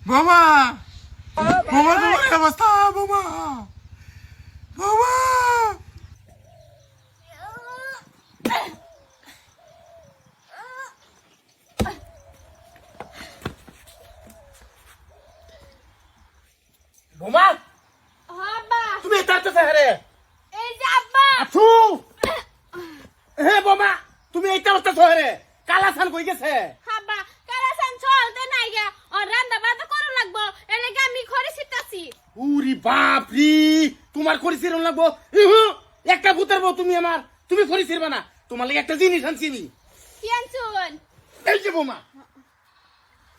বোমা বোমা তোমার কি অবস্থা বোমা বোমা বোমা আব্বা তুমি এটাতে ফেরে এই যে আব্বা আছু হে বোমা তুমি এইটা অবস্থা ফেরে কালাসান কই গেছে আব্বা কারাসান চলতে নাই গা আর রান্না বান্না করো লাগবো এলাকা আমি খড়ি ছিটাছি উরি বাপ রে তোমার করি ছিরন লাগবো ইহু, একটা ভূতের বউ তুমি করি ছিরবা না তোমার লাগি একটা জিনিস আনছি আমি কি আনছুন এই যে বোমা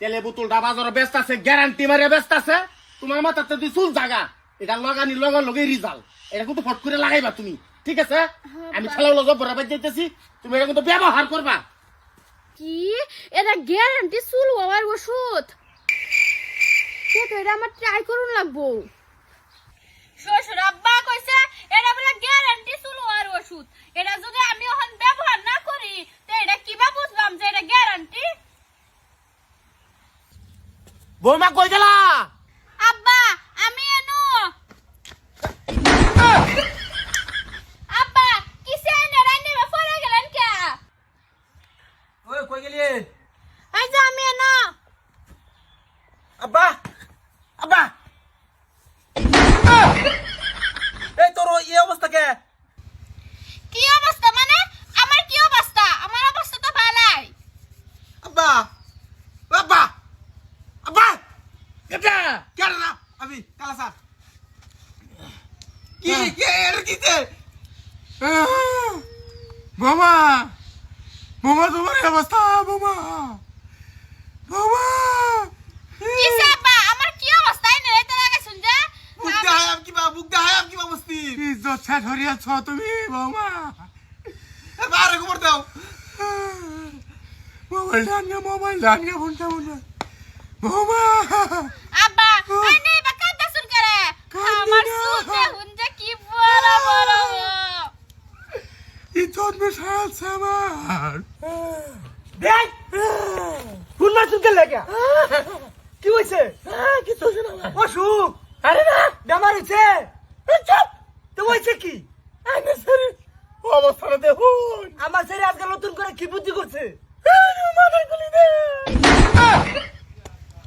তেলে বোতলটা বাজারে ব্যস্ত আছে গ্যারান্টি মারে ব্যস্ত আছে তোমার মাথাতে দুই চুল জাগা এটা লাগানি লগে রিজাল্ট এটা কিন্তু ফট করে লাগাইবা তুমি ঠিক আছে আমি ছালাও লগো বরাবর যাইতেছি তুমি এটা কিন্তু ব্যবহার করবা কি এটা গ্যারান্টি চুল হওয়ার ওষুধ কে তো এটা আমার ট্রাই করুন লাগবো শ্বশুর আব্বা কইছে এটা বলে গ্যারান্টি চুল হওয়ার ওষুধ এটা যদি আমি এখন ব্যবহার না করি তো এটা কিবা বুঝলাম যে এটা গ্যারান্টি বৌমা কই গেলা আব্বা আমি এনো আব্বা কিসে এনে রান্নে পড়ে গেলেন কে ওই কই গেলি এই যে আমি এনো আব্বা আব্বা এই তোর এই অবস্থা কে কি অবস্থা মানে আমার কি অবস্থা আমার অবস্থা তো ভালোই আব্বা আব্বা আব্বা এটা কেন না আমি কালা স্যার কি কে এর কিতে বোমা বোমা তোমার কি অবস্থা বোমা বোমা কিসে আব্বা আমার কি অবস্থা এনে রে তোরা কাছে শুনজা বুক দেহায়াম কি অবস্থি ইজ্জত ছেড় হরিয়াছ তুমি বোমা আরে খবর দাও মোবাইল ডান গে ফোনটা বোমা আব্বা এই নেই বা কাঁদা শুন করে আমার সুতে হুনজা কি বড় বড় ইজ্জত মিশালছে আমার দেখ কোন মাছ তুলতে লাগা কি হইছে কিছু শোনা না অসুখ আরে না বেমার হইছে চুপ তো হইছে কি আরে সরি অবস্থাটা দেখুন আমার ছেলে আজকাল নতুন করে কি বুদ্ধি করছে মাথায় গুলি দে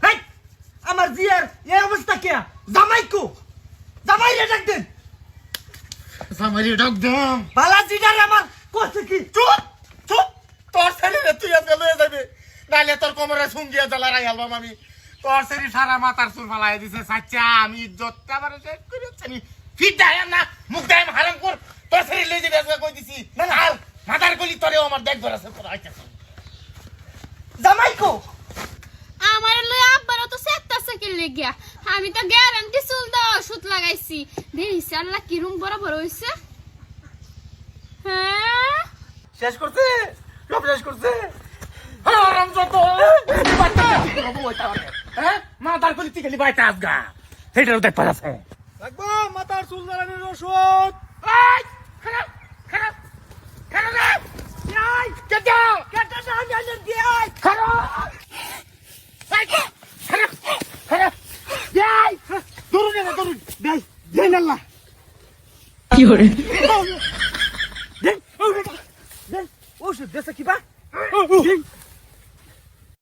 হেই আমার জিয়ার এই অবস্থা কে জামাই কো জামাই রে ডাক দেন সামারি ডকদম বালাজি ডাক আমার করছে কি চুপ চুপ তোর ছেলে তুই আজকে লয়ে যাবি নাইলে তোর কোমরে সুঙ্গিয়া জ্বালারাই আলবাম আমি তোর ছেলে সারা মাথার চুল ফালাই দিছে সাচ্চা আমি ইজ্জতটা বারে শেষ করে আমি ফিট দায়াম না মুখ দায়াম হারাম কর তোর ছেলে লয়ে যাবি আজকে কই দিছি না না মাথার গলি তোরেও আমার দেখ ধরেছে তোর আইতাছে জামাই কো আমার লই আব্বারও তো সেটটাছে কি লাগিয়া আমি তো গ্যারান্টি চুল দাও ওষুধ লাগাইছি দেখিস আল্লাহ কি রুম বরাবর হইছে হ্যাঁ শেষ করছে সব শেষ করছে হারাম যত বাচ্চা কি করব ওইটা হ্যাঁ মাথার গলি থেকে বাইটা আজগা সেটাও দেখ পারাছে লাগবো মাথার চুল জ্বালানোর ওষুধ এই খারাপ খারাপ খারাপ রে এই কেটা কেটে না আমি আনন্দ দিই খারাপ এই খারাপ খারাপ এই দরুন না দরুন দেই দেই আল্লাহ কি করে দেখ ওষুধ দেশে কি বা